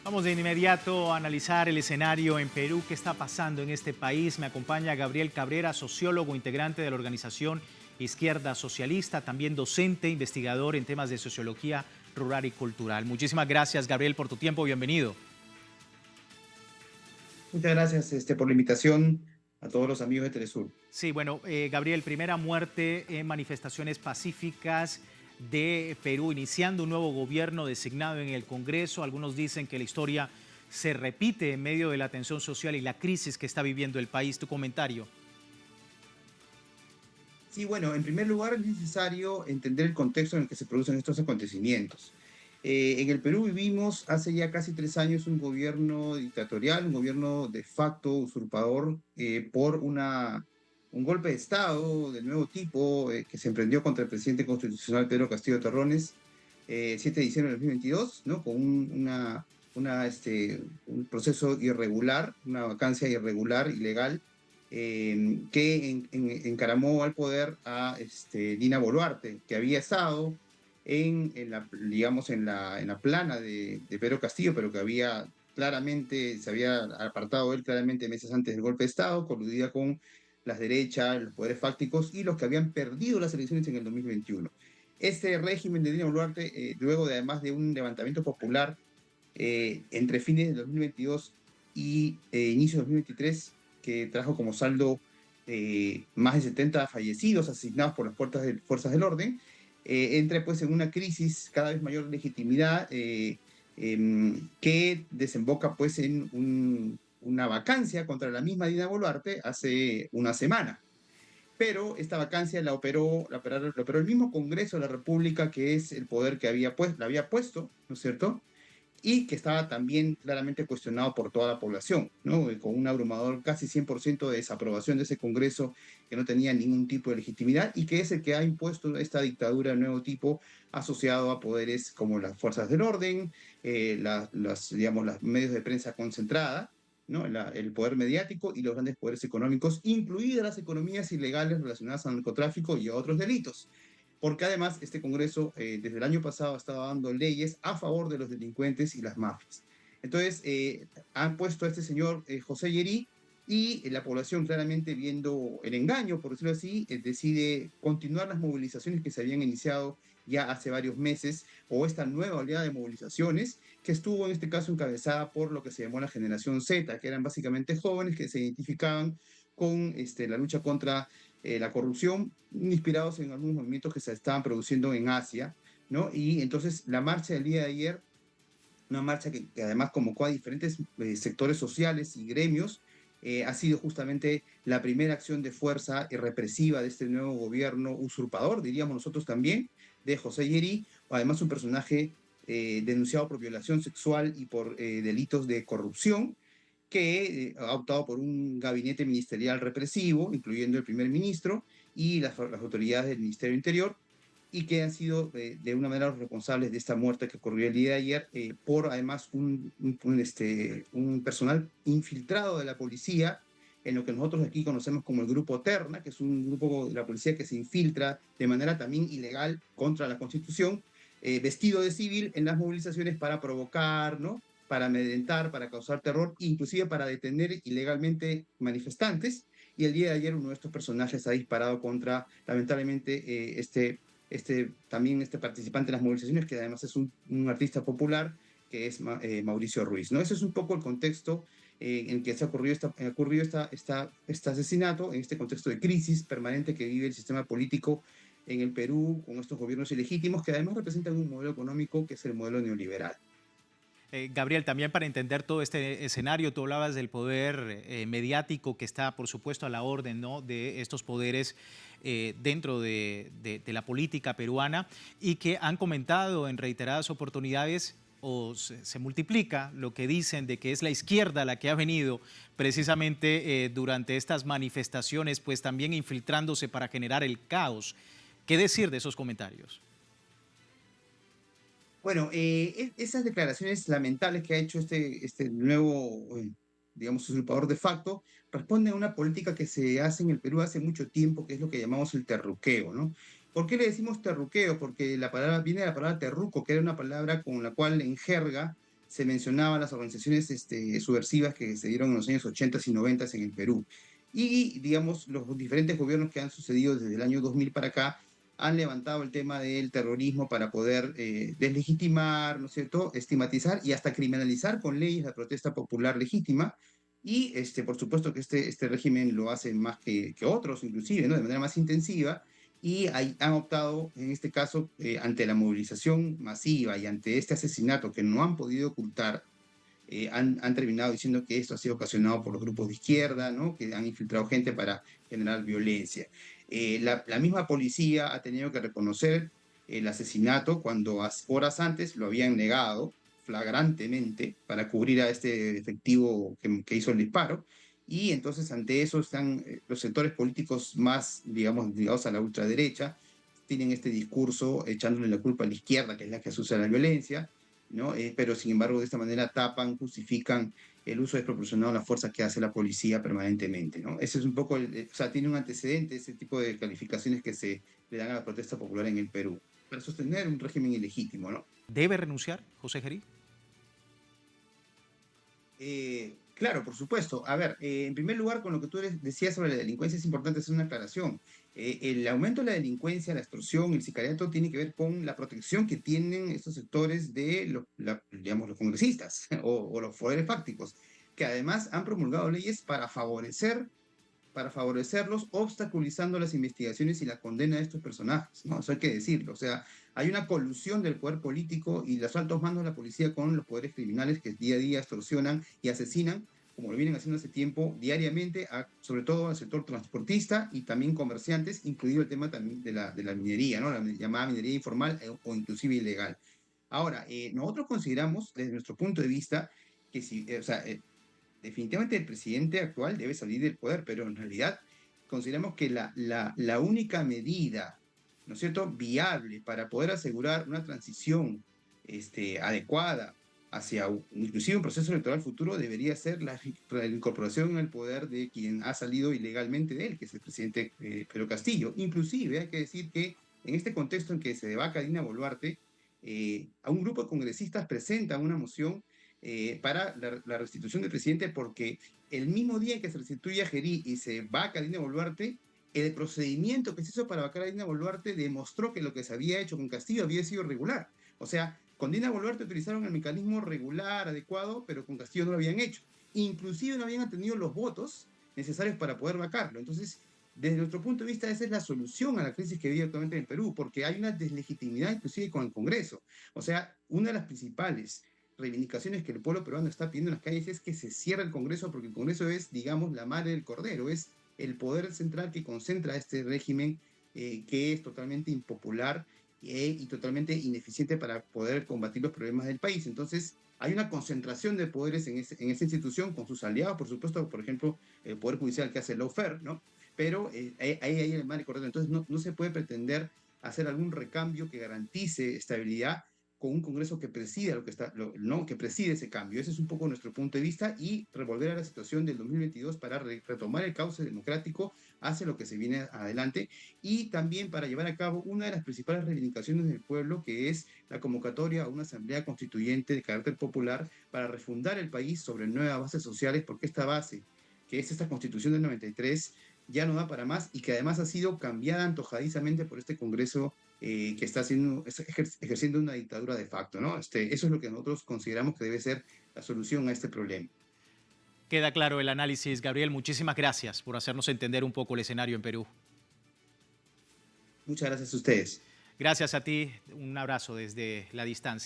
Vamos de inmediato a analizar el escenario en Perú. ¿Qué está pasando en este país? Me acompaña Gabriel Cabrera, sociólogo, integrante de la organización Izquierda Socialista, también docente, investigador en temas de sociología rural y cultural. Muchísimas gracias, Gabriel, por tu tiempo. Bienvenido. Muchas gracias por la invitación a todos los amigos de Telesur. Sí, bueno, Gabriel, primera muerte en manifestaciones pacíficas de Perú, iniciando un nuevo gobierno designado en el Congreso. Algunos dicen que la historia se repite en medio de la tensión social y la crisis que está viviendo el país. Tu comentario. Sí, bueno, en primer lugar es necesario entender el contexto en el que se producen estos acontecimientos. En el Perú vivimos hace ya casi 3 años un gobierno dictatorial, un gobierno de facto usurpador por un golpe de Estado de nuevo tipo que se emprendió contra el presidente constitucional Pedro Castillo Terrones el 7 de diciembre de 2022, ¿no? Con un proceso irregular, una vacancia irregular, ilegal, que encaramó al poder a Dina Boluarte, que había estado digamos, en la plana de Pedro Castillo, pero que se había apartado él claramente meses antes del golpe de Estado, coludida con las derechas, los poderes fácticos y los que habían perdido las elecciones en el 2021. Este régimen de Dina Boluarte, luego de además de un levantamiento popular entre fines de 2022 y inicio de 2023, que trajo como saldo más de 70 fallecidos asesinados por las fuerzas del orden, entra pues en una crisis cada vez mayor de legitimidad que desemboca pues en una vacancia contra la misma Dina Boluarte hace una semana. Pero esta vacancia la operó el mismo Congreso de la República, que es el poder que la había puesto, ¿no es cierto? Y que estaba también claramente cuestionado por toda la población, ¿no? Con un abrumador casi 100% de desaprobación de ese Congreso que no tenía ningún tipo de legitimidad y que es el que ha impuesto esta dictadura de nuevo tipo asociado a poderes como las fuerzas del orden, digamos, los medios de prensa concentrada, ¿no? El poder mediático y los grandes poderes económicos, incluidas las economías ilegales relacionadas al narcotráfico y a otros delitos, porque además este Congreso desde el año pasado ha estado dando leyes a favor de los delincuentes y las mafias. Entonces, han puesto a este señor José Llerí y la población claramente viendo el engaño, por decirlo así, decide continuar las movilizaciones que se habían iniciado ya hace varios meses o esta nueva oleada de movilizaciones que estuvo en este caso encabezada por lo que se llamó la generación Z, que eran básicamente jóvenes que se identificaban con la lucha contra la corrupción, inspirados en algunos movimientos que se estaban produciendo en Asia, ¿no? Y entonces la marcha del día de ayer, una marcha que además convocó a diferentes sectores sociales y gremios, ha sido justamente la primera acción de fuerza y represiva de este nuevo gobierno usurpador, diríamos nosotros también, de José Llerí, además un personaje denunciado por violación sexual y por delitos de corrupción, que ha optado por un gabinete ministerial represivo, incluyendo el primer ministro y las autoridades del Ministerio Interior, y que han sido de una manera los responsables de esta muerte que ocurrió el día de ayer, por además un personal infiltrado de la policía, en lo que nosotros aquí conocemos como el Grupo Terna, que es un grupo de la policía que se infiltra de manera también ilegal contra la Constitución, vestido de civil en las movilizaciones para provocar, ¿no? Para amedrentar, para causar terror, inclusive para detener ilegalmente manifestantes. Y el día de ayer uno de estos personajes ha disparado contra, lamentablemente, también este participante en las movilizaciones, que además es un artista popular, que es Mauricio Ruiz, ¿no? Ese es un poco el contexto en que se ha ocurrido este asesinato, en este contexto de crisis permanente que vive el sistema político en el Perú, con estos gobiernos ilegítimos, que además representan un modelo económico que es el modelo neoliberal. Gabriel, también para entender todo este escenario, tú hablabas del poder mediático que está, por supuesto, a la orden, ¿no?, de estos poderes dentro de la política peruana y que han comentado en reiteradas oportunidades o se multiplica lo que dicen de que es la izquierda la que ha venido precisamente durante estas manifestaciones, pues también infiltrándose para generar el caos. ¿Qué decir de esos comentarios? Bueno, esas declaraciones lamentables que ha hecho este nuevo, digamos, usurpador de facto, responden a una política que se hace en el Perú hace mucho tiempo, que es lo que llamamos el terruqueo, ¿no? ¿Por qué le decimos terruqueo? Porque la palabra viene de la palabra terruco, que era una palabra con la cual en jerga se mencionaban las organizaciones subversivas que se dieron en los años 80 y 90 en el Perú. Y, digamos, los diferentes gobiernos que han sucedido desde el año 2000 para acá han levantado el tema del terrorismo para poder deslegitimar, ¿no es cierto?, estigmatizar y hasta criminalizar con leyes la protesta popular legítima. Y, por supuesto, que este régimen lo hace más que otros, inclusive, ¿no?, de manera más intensiva, y han optado, en este caso, ante la movilización masiva y ante este asesinato que no han podido ocultar, han terminado diciendo que esto ha sido ocasionado por los grupos de izquierda, ¿no?, que han infiltrado gente para generar violencia. La misma policía ha tenido que reconocer el asesinato cuando horas antes lo habían negado flagrantemente para cubrir a este efectivo que hizo el disparo. Y entonces ante eso están los sectores políticos más, digamos, ligados a la ultraderecha, tienen este discurso echándole la culpa a la izquierda, que es la que asusa la violencia, ¿no? Pero sin embargo de esta manera tapan, justifican el uso desproporcionado de la fuerza que hace la policía permanentemente, ¿no? Ese es un poco, o sea, tiene un antecedente ese tipo de calificaciones que se le dan a la protesta popular en el Perú, para sostener un régimen ilegítimo, ¿no? ¿Debe renunciar José Gerí? Claro, por supuesto. A ver, en primer lugar, con lo que tú decías sobre la delincuencia, es importante hacer una aclaración. El aumento de la delincuencia, la extorsión, el sicariato, tiene que ver con la protección que tienen estos sectores de, digamos, los congresistas o los poderes fácticos, que además han promulgado leyes para favorecerlos, obstaculizando las investigaciones y la condena de estos personajes, ¿no? Eso hay que decirlo. O sea, hay una colusión del poder político y los altos mandos de la policía con los poderes criminales que día a día extorsionan y asesinan, como lo vienen haciendo hace tiempo, diariamente, sobre todo al sector transportista y también comerciantes, incluido el tema también de la minería, ¿no?, la llamada minería informal o inclusive ilegal. Ahora, nosotros consideramos, desde nuestro punto de vista, que si, o sea, definitivamente el presidente actual debe salir del poder, pero en realidad consideramos que la única medida, ¿no es cierto?, viable para poder asegurar una transición adecuada hacia inclusive un proceso electoral futuro debería ser la incorporación al poder de quien ha salido ilegalmente de él, que es el presidente Pedro Castillo. Inclusive hay que decir que en este contexto en que se devaca Dina Boluarte, a un grupo de congresistas presentan una moción para la restitución del presidente, porque el mismo día en que se restituye a Gerí y se vaca a Dina Boluarte, el procedimiento que se hizo para vacar a Dina Boluarte demostró que lo que se había hecho con Castillo había sido regular. O sea, con Dina Boluarte utilizaron el mecanismo regular, adecuado, pero con Castillo no lo habían hecho. Inclusive no habían tenido los votos necesarios para poder vacarlo. Entonces, desde nuestro punto de vista, esa es la solución a la crisis que vive actualmente en el Perú, porque hay una deslegitimidad inclusive con el Congreso. O sea, una de las principales reivindicaciones que el pueblo peruano está pidiendo en las calles es que se cierre el Congreso, porque el Congreso es, digamos, la madre del cordero, es el poder central que concentra este régimen que es totalmente impopular y totalmente ineficiente para poder combatir los problemas del país. Entonces, hay una concentración de poderes en esa institución con sus aliados, por supuesto, por ejemplo, el Poder Judicial que hace el lawfare, ¿no? Pero ahí hay el mal cordero. Entonces, no se puede pretender hacer algún recambio que garantice estabilidad con un Congreso que preside no, que preside ese cambio. Ese es un poco nuestro punto de vista, y revolver a la situación del 2022 para retomar el cauce democrático hacia lo que se viene adelante, y también para llevar a cabo una de las principales reivindicaciones del pueblo, que es la convocatoria a una asamblea constituyente de carácter popular para refundar el país sobre nuevas bases sociales, porque esta base, que es esta Constitución del 93, ya no da para más, y que además ha sido cambiada antojadizamente por este Congreso que está ejerciendo una dictadura de facto, ¿no? Eso es lo que nosotros consideramos que debe ser la solución a este problema. Queda claro el análisis, Gabriel. Muchísimas gracias por hacernos entender un poco el escenario en Perú. Muchas gracias a ustedes. Gracias a ti. Un abrazo desde la distancia.